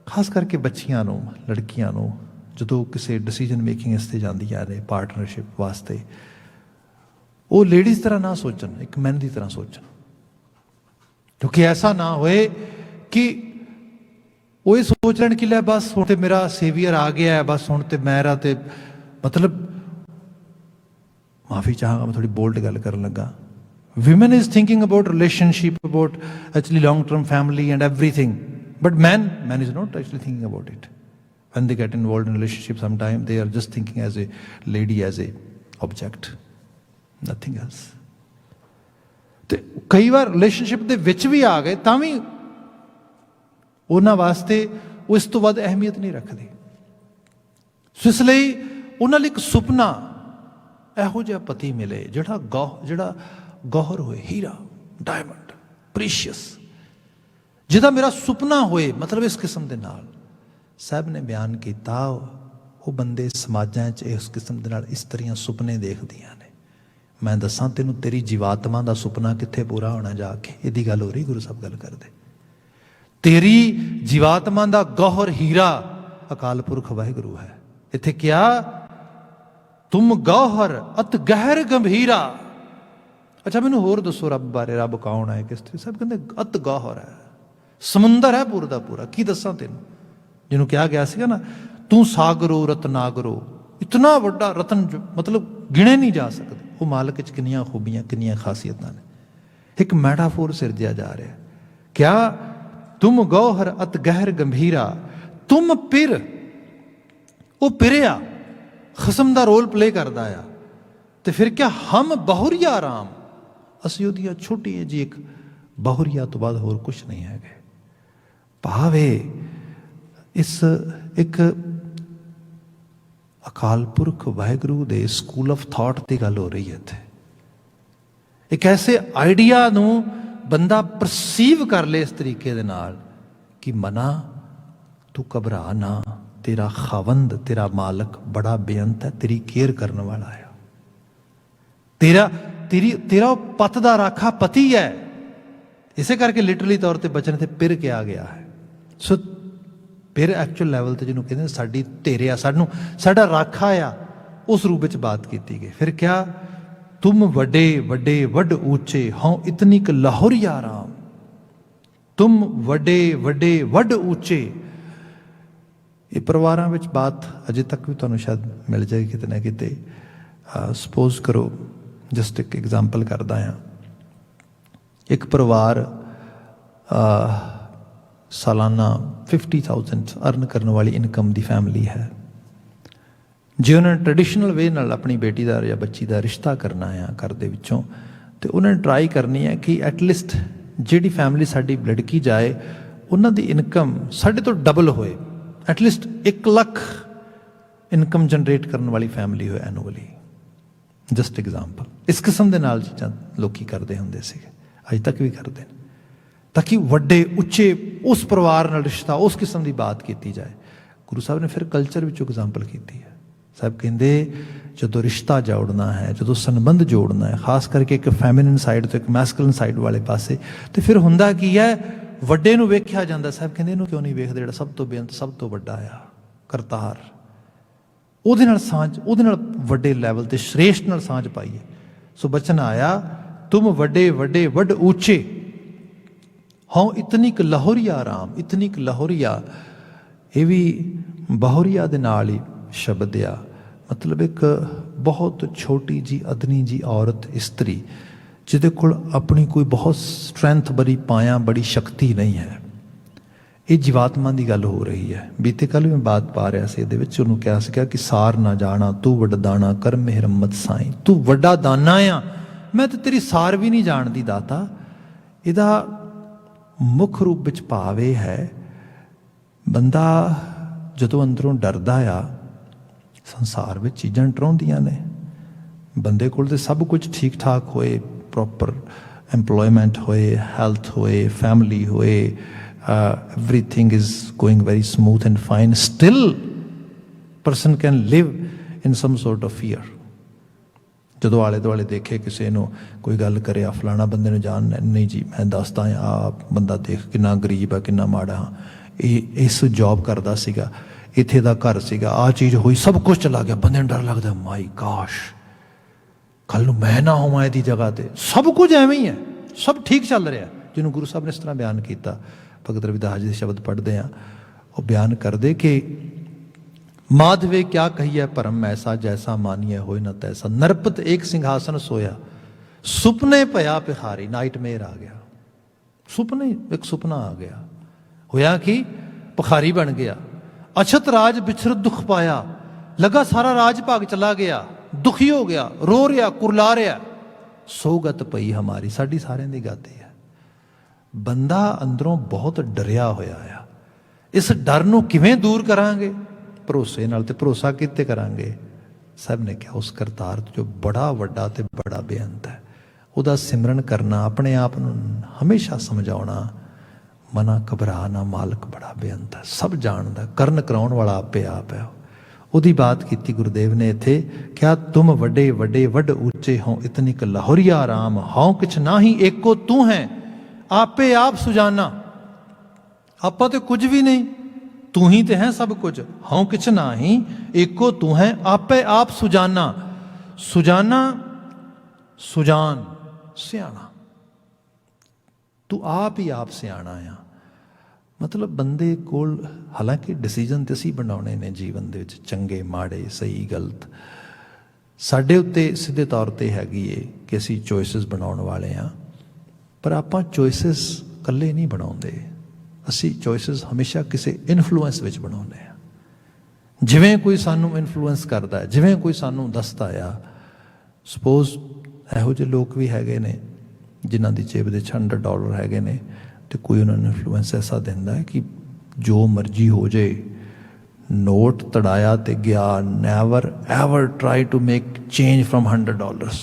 खास करके बच्चियां नूं, लड़कियां नूं जो किसी डिसीजन मेकिंग इसते जांदियां ने पार्टनरशिप वास्ते, वो लेडीज़ तरह ना सोचन, एक मैन की तरह सोचन। क्योंकि ऐसा ना होए कि वो ये सोच लें कि लै बस हुण ते मेरा सेवियर आ गया है, बस हुण ते मेरा ते मतलब, माफ़ी चाहांगा मैं थोड़ी बोल्ड गल करन लगा। Women is thinking about relationship, about actually long term family and everything, but man is not actually thinking about it. When they get involved in relationship, sometimes they are just thinking as a lady, as a object, nothing else. तो कई बार relationship दे विच भी आ गए तां भी उन्हां वास्ते वो इस तो वध अहमियत नहीं रखते। सो इसलिए उन्हां लई एक सुपना इहो जिहा पति मिले जिहड़ा गौहर होए, हीरा, डायमंड, प्रीशियस, जिहदा मेरा सुपना होए। मतलब इस किस्म दे नाल साहब ने बयान किया, वो बंदे समाजां च इस किस्म दे नाल इस तरह सुपने देखदियां ने। मैं दसां तेनू तेरी जीवात्मा का सुपना कित्थे पूरा होना जाके, इहदी गल हो रही, गुरु साहब गल करदे। तेरी जीवात्मा का गौहर हीरा अकाल पुरख वाहिगुरू है। इत्थे क्या, तुम गौहर अत गहर गंभीरा। अच्छा मैनू होर दसो रब बारे, रब कौन है, किस तरह? सब कहते अत गौहर है, समुंदर है पूरा का पूरा। की दसां तेनू, जिन्होंने कहा गया सीगा ना, तू सागरो रतनागरो, इतना वड्डा रतन जो मतलब गिने नहीं जा सकते। वो मालक च किन्नियां खूबियां किन्नियां खासियतां ने। एक मैटाफोर सिरजिया जा रहा है, क्या तुम गौहर अत गहर गंभीरा तुम पिर, वो पिरिया खसम का रोल प्ले करता आ, तो फिर क्या हम बहुरिया राम, असी ਉਹਦੀਆਂ छोटी जी एक बहुरिया तो बाद होर कुछ नहीं है। भावे इस एक अकाल पुरख वाहिगुरू दे स्कूल ऑफ थॉट की गल हो रही है इत्थे। एक ऐसे आइडिया नूं बंदा परसीव कर ले इस तरीके दे नाल कि मना तू घबरा ना, तेरा खावंद तेरा मालक बड़ा बेअंत है, तेरी केयर करने वाला है, तेरा पत दा राखा पति है। इसे करके लिटरली तौर पर बचन से पिर किया गया है। सो पिर एक्चुअल लैवल ते जिन्हों कहते साडी तेरे आ, सानू साडा राखा आ, उस रूप में बात की गई। फिर क्या तुम वड्डे वड्डे वड ऊंचे हों इतनी क लाहौरिया राम, तुम वड्डे वड्डे वड ऊंचे। ये परिवारों में बात अजे तक भी तुहानू शायद मिल जाएगी किते ना किते। सपोज करो, जस्ट एक एग्जाम्पल करदा हां, एक परिवार सालाना 50,000 अर्न करने वाली इनकम की फैमिली है। जे उन्होंने ट्रेडिशनल वे नाल अपनी बेटी का या बच्ची का रिश्ता करना है घर दे विचों, तो उन्होंने ट्राई करनी है कि एटलीस्ट जिहड़ी फैमिली साडी लड़की जाए उन्हां दी इनकम साडे तो डबल होए, एटलीस्ट 1 लाख इनकम जनरेट करने वाली फैमिली हो एनुअली। जस्ट एग्जाम्पल, इस किस्म के नाल चीज़ां लोकी करते होंदे सीगे, अज तक भी करते हैं, ताकि वड्डे उच्चे उस परिवार नाल रिश्ता उस किस्म की बात की जाए। गुरु साहब ने फिर कल्चर विचों एग्जाम्पल की है। साहब कहते जो रिश्ता जोड़ना है, जो संबंध जोड़ना है, खास करके एक फैमिनिन साइड तो एक मैस्कुलिन साइड वाले पासे, तो फिर हुंदा की है वड्डे नूं वेख्या जांदा। साहब कहते इहनूं क्यों नहीं वेखदे जिहड़ा सब तो बेअंत सब तो वड्डा आ, करतार, ਉਹਦੇ ਨਾਲ ਸਾਂਝ, ਉਹਦੇ ਨਾਲ ਵੱਡੇ ਲੈਵਲ ਤੇ श्रेष्ठ ਨਾਲ ਸਾਂਝ ਪਾਈਏ। सो बचन आया तुम वड्डे वड्डे वड ऊंचे हों इतनी क लाहौरिया राम, इतनी क लाहौरिया। ये भी बाहुरिया दे नाल ही शब्द आ, मतलब एक बहुत छोटी जी अदनी जी औरत इस्त्री जिहदे कोल अपनी कोई बहुत स्ट्रेंथ, बड़ी पाया, बड़ी शक्ति नहीं है। ये जीवात्मा की गल हो रही है। बीते कल मैं बात पा रहा से ये उन्होंने कहा सीगा कि सार ना जाना तू वड्डा दाना कर मेहरमत साई, तू वड्डा दाना आ, मैं तो तेरी सार भी नहीं जानती दाता। इहदा मुख रूप विच भाव यह है, बंदा जदों अंदरों डरदा आ, संसार में चीज़ां डराउंदियां ने, बंदे कोल ते सब कुछ ठीक ठाक होए, प्रॉपर एम्पलॉयमेंट होए, हैल्थ होए, फैमिली होए, everything is going very smooth and fine, still person can live in some sort of fear। जदों आले दुआले देखे किसी नूं कोई गल करे, फलाना बंदे नूं जान नहीं जी मैं दसदा आ बंदा देख किन्ना गरीब है, किन्ना माड़ा, इस जॉब करदा सीगा, इत्थे दा घर सीगा, आ चीज़ हुई, सब कुछ चला गया, बंदे नूं डर लगदा माई गॉश कल नूं मैं ना होवां इहदी जगह ते। सब कुछ एवें ही है, सब ठीक चल रहा, जिन्होंने गुरु साहब ने इस तरह बयान किया। भगत रविदास जी शब्द पढ़ते हैं, वो बयान करते कि माधवे क्या कहिए परम ऐसा, जैसा मानिए होए न तैसा, नरपत एक सिंहासन सोया, सुपने भया पिखारी, नाइट मेयर आ गया, सुपने एक सुपना आ गया, होया कि भिखारी बन गया। अछत राज बिछर दुख पाया, लगा सारा राज भाग चला गया, दुखी हो गया, रो रहा कुरला रहा, सोगत पई हमारी, साडी सारिਆਂ ਦੀ गत है। बंदा अंदरों बहुत डरिया होया आ, इस डर नूं किवें दूर करांगे? भरोसे नाल, ते भरोसा कित्ते करांगे? सब ने कहा उस करतार जो बड़ा वड्डा ते बड़ा बेअंत है, उहदा सिमरन करना, अपने आप नूं हमेशा समझाउणा, मना घबराना, मालक बड़ा बेअंत है, सब जानदा, करन कराउण वाला आपे आप है। उहदी बात की गुरुदेव ने इत्थे, क्या तुम वड्डे वड्डे वड ऊंचे हों इतनी क लाहौरिया राम, हों किछ नाही एको तू है आपे आप सुजाना। आपा तो कुछ भी नहीं, तू ही तो है सब कुछ, हों किछ नाही एको तू है आपे आप सुजाना। सुजाना सुजान सियाणा, तू आप ही आप सियाणा आ। ਮਤਲਬ ਬੰਦੇ ਕੋਲ ਹਾਲਾਂਕਿ ਡਿਸੀਜਨ ਤੇ ਅਸੀਂ ਬਣਾਉਣੇ ਨੇ ਜੀਵਨ ਦੇ ਵਿੱਚ, ਚੰਗੇ ਮਾੜੇ ਸਹੀ ਗਲਤ, ਸਾਡੇ ਉੱਤੇ ਸਿੱਧੇ ਤੌਰ ਤੇ ਹੈਗੀ ਏ ਕਿ ਅਸੀਂ ਚੋਇਸਿਸ ਬਣਾਉਣ ਵਾਲੇ ਹਾਂ। ਪਰ ਆਪਾਂ ਚੋਇਸਿਸ ਇਕੱਲੇ ਨਹੀਂ ਬਣਾਉਂਦੇ, ਅਸੀਂ ਚੋਇਸਿਸ ਹਮੇਸ਼ਾ ਕਿਸੇ ਇਨਫਲੂਐਂਸ ਵਿੱਚ ਬਣਾਉਂਦੇ ਹਾਂ। ਜਿਵੇਂ ਕੋਈ ਸਾਨੂੰ ਇਨਫਲੂਐਂਸ ਕਰਦਾ ਹੈ, ਜਿਵੇਂ ਕੋਈ ਸਾਨੂੰ ਦੱਸਦਾ ਆ। ਸਪੋਜ਼ ਇਹੋ ਜਿਹੇ ਲੋਕ ਵੀ ਹੈਗੇ ਨੇ ਜਿਨ੍ਹਾਂ ਦੀ ਜੇਬ ਦੇ $100 ਹੈਗੇ ਨੇ ਅਤੇ ਕੋਈ ਉਹਨਾਂ ਨੂੰ ਇਨਫਲੂਐਂਸ ਐਸਾ ਦਿੰਦਾ ਹੈ ਕਿ ਜੋ ਮਰਜ਼ੀ ਹੋ ਜਾਏ, ਨੋਟ ਤੜਾਇਆ ਤੇ ਗਿਆ, never ever try to make change from $100,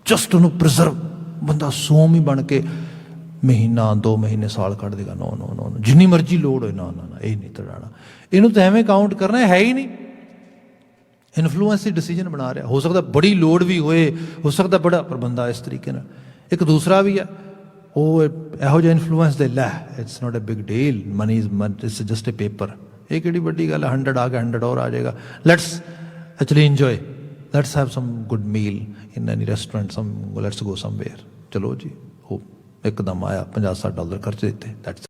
just ਉਹਨੂੰ ਪ੍ਰਿਜ਼ਰਵ। ਬੰਦਾ ਸੋਮ ਹੀ ਬਣ ਕੇ ਮਹੀਨਾ 2 ਮਹੀਨੇ ਸਾਲ ਕੱਢ ਦੇਗਾ। ਨੋ ਨੋ ਨੋ, ਜਿੰਨੀ ਮਰਜ਼ੀ ਲੋੜ ਹੋਏ, ਨਾ ਨਾ ਨਾ ਇਹ ਨਹੀਂ ਤੜਾਣਾ, ਇਹਨੂੰ ਤਾਂ ਐਵੇਂ ਕਾਊਂਟ ਕਰਨਾ ਹੈ ਹੀ ਨਹੀਂ। ਇਨਫਲੂਐਂਸ ਹੀ ਡਿਸੀਜਨ ਬਣਾ ਰਿਹਾ। ਹੋ ਸਕਦਾ ਬੜੀ ਲੋੜ ਵੀ ਹੋਏ, ਹੋ ਸਕਦਾ ਬੜਾ, ਪਰ ਬੰਦਾ ਇਸ ਤਰੀਕੇ ਨਾਲ। ਇੱਕ ਦੂਸਰਾ ਵੀ ਹੈ, ਉਹ ਇਹੋ ਜਿਹਾ ਇਨਫਲੂਐਂਸ ਦੇ ਲੈ, it's not a big deal, money is just a paper, ਇਹ ਕਿਹੜੀ ਵੱਡੀ ਗੱਲ ਹੈ, 100 ਆ ਗਿਆ 100 ਹੋਰ ਆ ਜਾਏਗਾ, let's actually enjoy, let's have some good meal in any restaurant, let's go somewhere. ਚਲੋ ਜੀ, ਉਹ ਇੱਕਦਮ ਆਇਆ $50-60 ਖਰਚ ਦਿੱਤੇ, ਦੈਟਸ